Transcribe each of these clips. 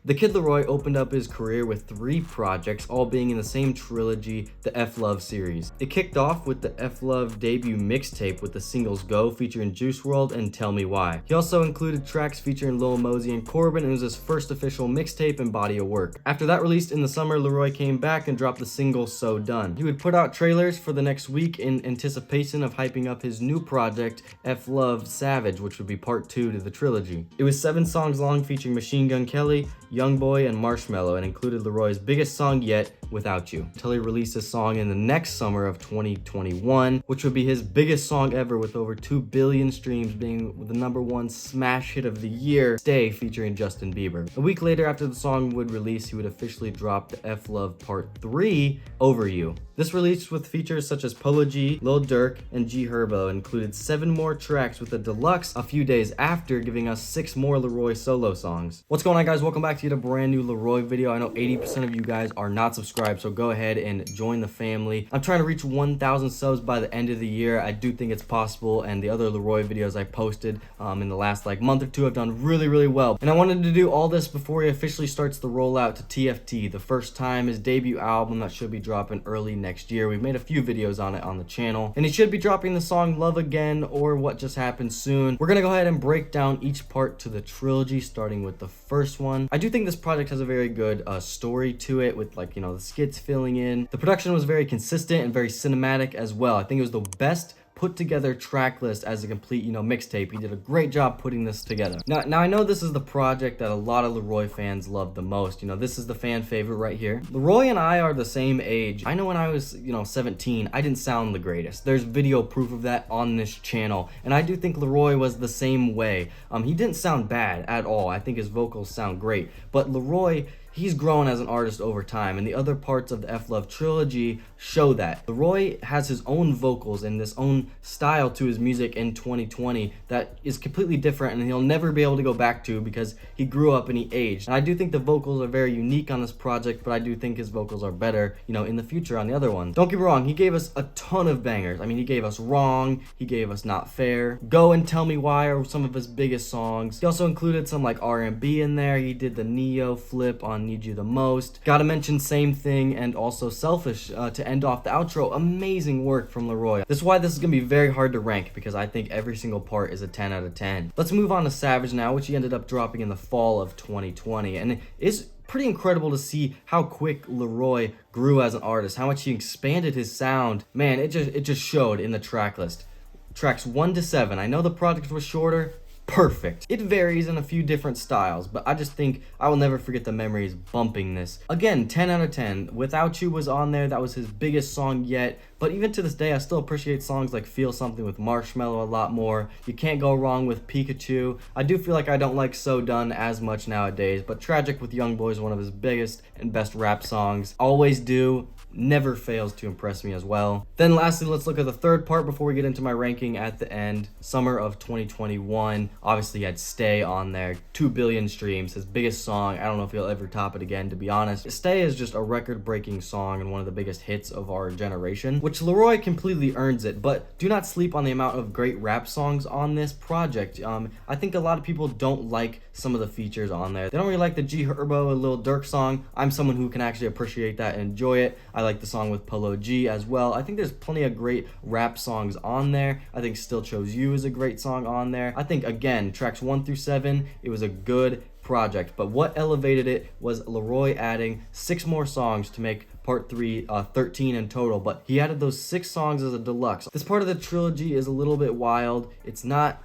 The Kid LAROI opened up his career with 3 projects, all being in the same trilogy, the F-Love series. It kicked off with the F-Love debut mixtape with the singles Go featuring Juice WRLD and Tell Me Why. He also included tracks featuring Lil Mosey and Corbin, and it was his first official mixtape and body of work. After that released in the summer, LAROI came back and dropped the single So Done. He would put out trailers for the next week in anticipation of hyping up his new project, F-Love Savage, which would be part 2 to the trilogy. It was 7 songs long featuring Machine Gun Kelly, Youngboy, and Marshmello, and included LAROI's biggest song yet, Without You, until he released a song in the next summer of 2021, which would be his biggest song ever with over 2 billion streams, being the #1 smash hit of the year, Stay, featuring Justin Bieber. A week later, after the song would release, he would officially drop the F-Love Part 3, Over You. This released with features such as Polo G, Lil Durk, and G Herbo, and included 7 more tracks with a deluxe a few days after, giving us 6 more LAROI solo songs. What's going on, guys? Welcome back to yet a brand new LAROI video. I know 80% of you guys are not subscribed, so go ahead and join the family. I'm trying to reach 1,000 subs by the end of the year. I do think it's possible, and the other LAROI videos I posted in the last month or two have done really well. And I wanted to do all this before he officially starts the rollout to TFT, the first time his debut album that should be dropping early next year. We've made a few videos on it on the channel, and he should be dropping the song Love Again or What Just Happened soon. We're gonna go ahead and break down each part to the trilogy, starting with the first one. I do think this project has a very good story to it, with the skits filling in. The production was very consistent and very cinematic as well. I think it was the best put together track list as a complete mixtape. He did a great job putting this together. Now I know this is the project that a lot of LAROI fans love the most. This is the fan favorite right here. LAROI and I are the same age. I know when I was 17, I didn't sound the greatest. There's video proof of that on this channel, and I do think LAROI was the same way. He didn't sound bad at all. I think his vocals sound great, but LAROI, he's grown as an artist over time, and the other parts of the F-Love trilogy show that. LAROI has his own vocals and this own style to his music in 2020 that is completely different, and he'll never be able to go back to because he grew up and he aged. And I do think the vocals are very unique on this project, but I do think his vocals are better, in the future on the other ones. Don't get me wrong, he gave us a ton of bangers. I mean, he gave us Wrong, he gave us Not Fair, Go and Tell Me Why are some of his biggest songs. He also included some R&B in there. He did the Neo flip on Need You the Most. Gotta mention Same Thing and also Selfish to end off the outro. Amazing work from LAROI. This is why this is gonna be very hard to rank, because I think every single part is a 10 out of 10. Let's move on to Savage now, which he ended up dropping in the fall of 2020, and it's pretty incredible to see how quick LAROI grew as an artist, how much he expanded his sound. Man, it just showed in the track list. Tracks 1 to 7. I know the project was shorter. Perfect. It varies in a few different styles, but I just think I will never forget the memories bumping this. Again, 10 out of 10. Without You was on there. That was his biggest song yet. But even to this day, I still appreciate songs like Feel Something with Marshmello a lot more. You Can't Go Wrong with Pikachu. I do feel like I don't like So Done as much nowadays, but Tragic with Youngboy is one of his biggest and best rap songs. Always Do never fails to impress me as well. Then lastly, let's look at the third part before we get into my ranking at the end. Summer of 2021. Obviously, he had Stay on there. 2 billion streams. His biggest song. I don't know if he'll ever top it again, to be honest. Stay is just a record-breaking song and one of the biggest hits of our generation, which LAROI completely earns it. But do not sleep on the amount of great rap songs on this project. I think a lot of people don't like some of the features on there. They don't really like the G Herbo and Lil Durk song. I'm someone who can actually appreciate that and enjoy it. I like the song with Polo G as well. I think there's plenty of great rap songs on there. I think Still Chose You is a great song on there. I think, again, tracks 1 through 7, it was a good project. But what elevated it was LAROI adding 6 more songs to make part 3 13 in total, but he added those 6 songs as a deluxe. This part of the trilogy is a little bit wild. It's not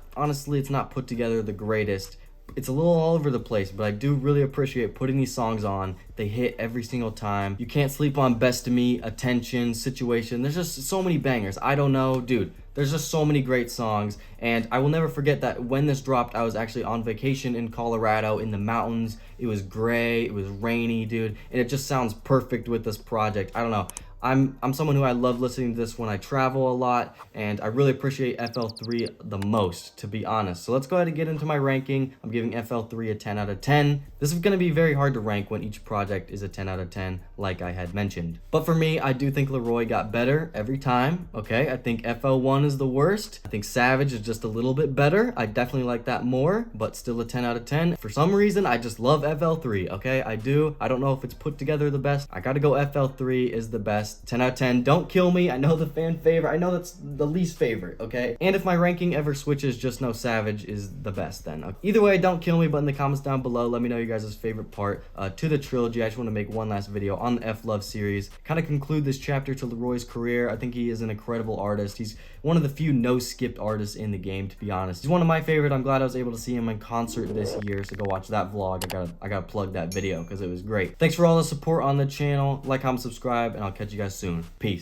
put together the greatest. It's a little all over the place, but I do really appreciate putting these songs on. They hit every single time. You can't sleep on Best of Me, Attention, Situation. There's just so many bangers. I don't know, dude. There's just so many great songs, and I will never forget that when this dropped, I was actually on vacation in Colorado in the mountains. It was gray, it was rainy, dude, and it just sounds perfect with this project. I don't know. I'm someone who I love listening to this when I travel a lot, and I really appreciate FL3 the most, to be honest. So let's go ahead and get into my ranking. I'm giving FL3 a 10 out of 10. This is going to be very hard to rank when each project is a 10 out of 10, like I had mentioned. But for me, I do think LAROI got better every time, okay? I think FL1 is the worst. I think Savage is just a little bit better. I definitely like that more, but still a 10 out of 10. For some reason, I just love FL3, okay? I do. I don't know if it's put together the best. I gotta go FL3 is the best. 10 out of 10. Don't kill me. I know the fan favorite. I know that's the least favorite, okay? And if my ranking ever switches, just know Savage is the best then. Okay? Either way, don't kill me, but in the comments down below, let me know your guys' favorite part to the trilogy. I just want to make one last video on the F-Love series. Kind of conclude this chapter to LAROI'S career. I think he is an incredible artist. He's one of the few no-skipped artists in the game, to be honest. He's one of my favorite. I'm glad I was able to see him in concert this year, so go watch that vlog. I gotta plug that video because it was great. Thanks for all the support on the channel. Like, comment, subscribe, and I'll catch you guys soon. Peace.